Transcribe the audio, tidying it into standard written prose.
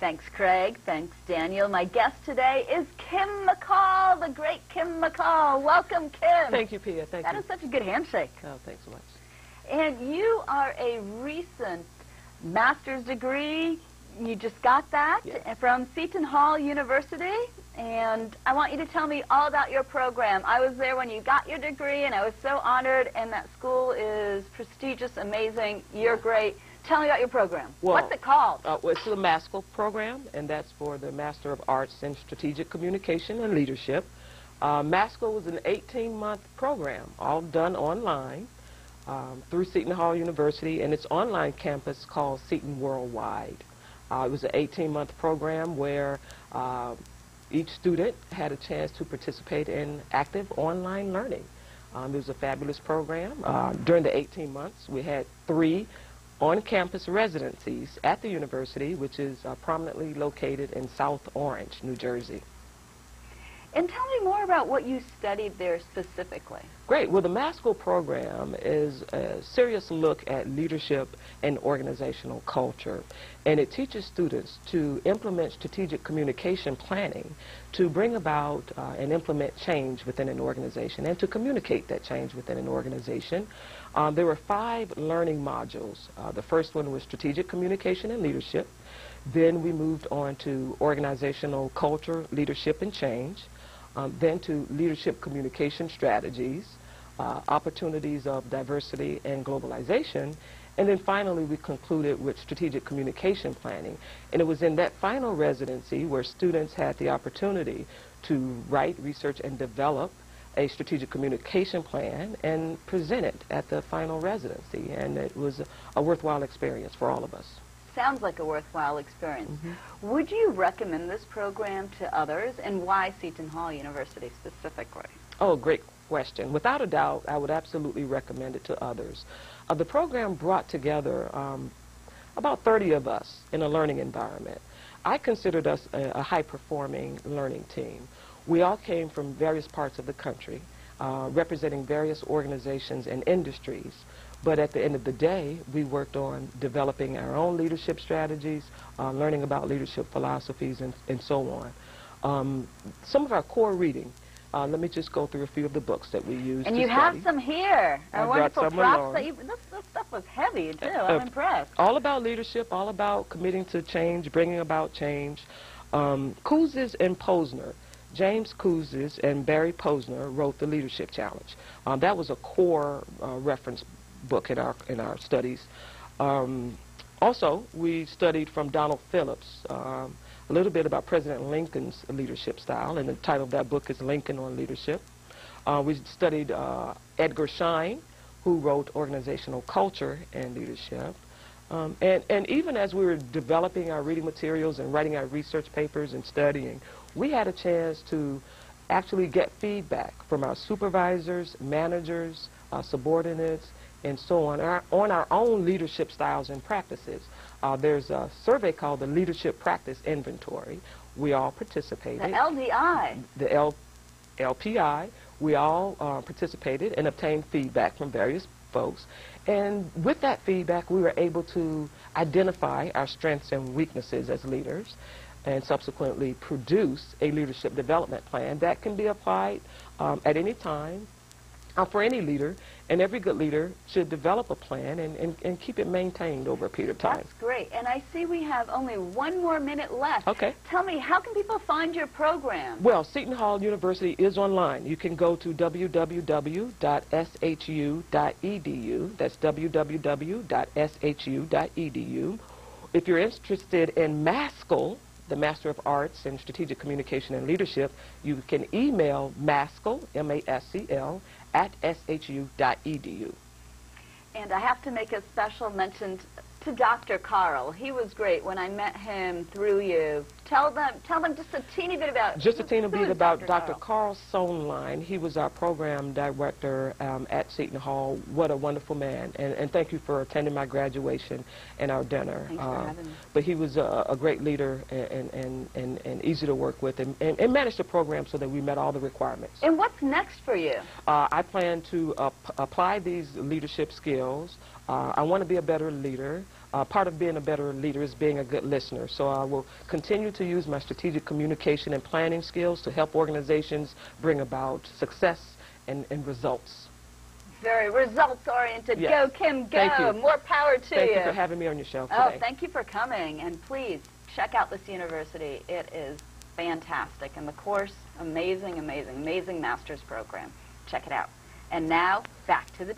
Thanks, Craig. Thanks, Daniel. My guest today is Kim McCall, the great Kim McCall. Welcome, Kim. Thank you, Pia. Thank you. That is such a good handshake. Oh, thanks so much. And you are a recent master's degree. You just got that from Seton University. And I want you to tell me all about your program. I was there when you got your degree, and I was so honored. And that school is prestigious, amazing. You're great. Tell me about your program. Well, what's it called? Well, it's the MASCL program, and that's for the Master of Arts in Strategic Communication and Leadership. MASCL was an 18-month program, all done online through Seton Hall University, and its online campus called Seton Worldwide. It was an 18-month program where each student had a chance to participate in active online learning. It was a fabulous program. During the 18 months, we had 3 on-campus residencies at the university, which is prominently located in South Orange, New Jersey. And tell me more about what you studied there specifically. Great. Well, the MASCL program is a serious look at leadership and organizational culture, and it teaches students to implement strategic communication planning to bring about and implement change within an organization and to communicate that change within an organization. There were 5 learning modules. The first one was strategic communication and leadership. Then we moved on to organizational culture, leadership, and change. Then to leadership communication strategies, opportunities of diversity and globalization, and then finally we concluded with strategic communication planning. And it was in that final residency where students had the opportunity to write, research, and develop a strategic communication plan and present it at the final residency. And it was a worthwhile experience for all of us. Sounds like a worthwhile experience. Would you recommend this program to others, and why Seton Hall University specifically? Oh, great question. Without a doubt, I would absolutely recommend it to others. The program brought together about 30 of us in a learning environment. I considered us a high-performing learning team. We all came from various parts of the country, representing various organizations and industries. But at the end of the day, we worked on developing our own leadership strategies, learning about leadership philosophies, and so on. Some of our core reading, let me just go through a few of the books that we used. And you have some here. Our wonderful props. This stuff was heavy, too. I'm impressed. All about leadership, all about committing to change, bringing about change. Kouzes and Posner. James Kouzes and Barry Posner wrote the Leadership Challenge. That was a core reference book in our studies. Also, we studied from Donald Phillips a little bit about President Lincoln's leadership style, and the title of that book is Lincoln on Leadership. We studied Edgar Schein, who wrote Organizational Culture and Leadership. And even as we were developing our reading materials and writing our research papers and studying, we had a chance to actually get feedback from our supervisors, managers, subordinates, and so on our own leadership styles and practices. There's a survey called the Leadership Practice Inventory. We all participated. The LDI. The LPI. We all participated and obtained feedback from various folks. And with that feedback, we were able to identify our strengths and weaknesses as leaders and subsequently produce a leadership development plan that can be applied at any time for any leader, and every good leader should develop a plan and keep it maintained over a period of time. That's great. And I see we have only 1 more minute left. Okay. Tell me, how can people find your program? Well, Seton Hall University is online. You can go to www.shu.edu. That's www.shu.edu. If you're interested in MASCL, the Master of Arts in Strategic Communication and Leadership, you can email MASCL, M-A-S-C-L, at shu.edu. And I have to make a special mention to Dr. Carl. He was great when I met him through you. Tell them just a teeny bit about Dr. Carl Sohnlein. He was our program director at Seton Hall. What a wonderful man. And thank you for attending my graduation and our dinner. Thanks for having me. But he was a great leader and easy to work with and managed the program so that we met all the requirements. And what's next for you? I plan to apply these leadership skills. I want to be a better leader. part of being a better leader is being a good listener. So I will continue to use my strategic communication and planning skills to help organizations bring about success and results. Very results-oriented. Yes. Go, Kim, go. Thank you. More power to you. Thank you for having me on your show today. Oh, thank you for coming. And please, check out this university. It is fantastic. And the course, amazing, amazing, amazing master's program. Check it out. And now, back to the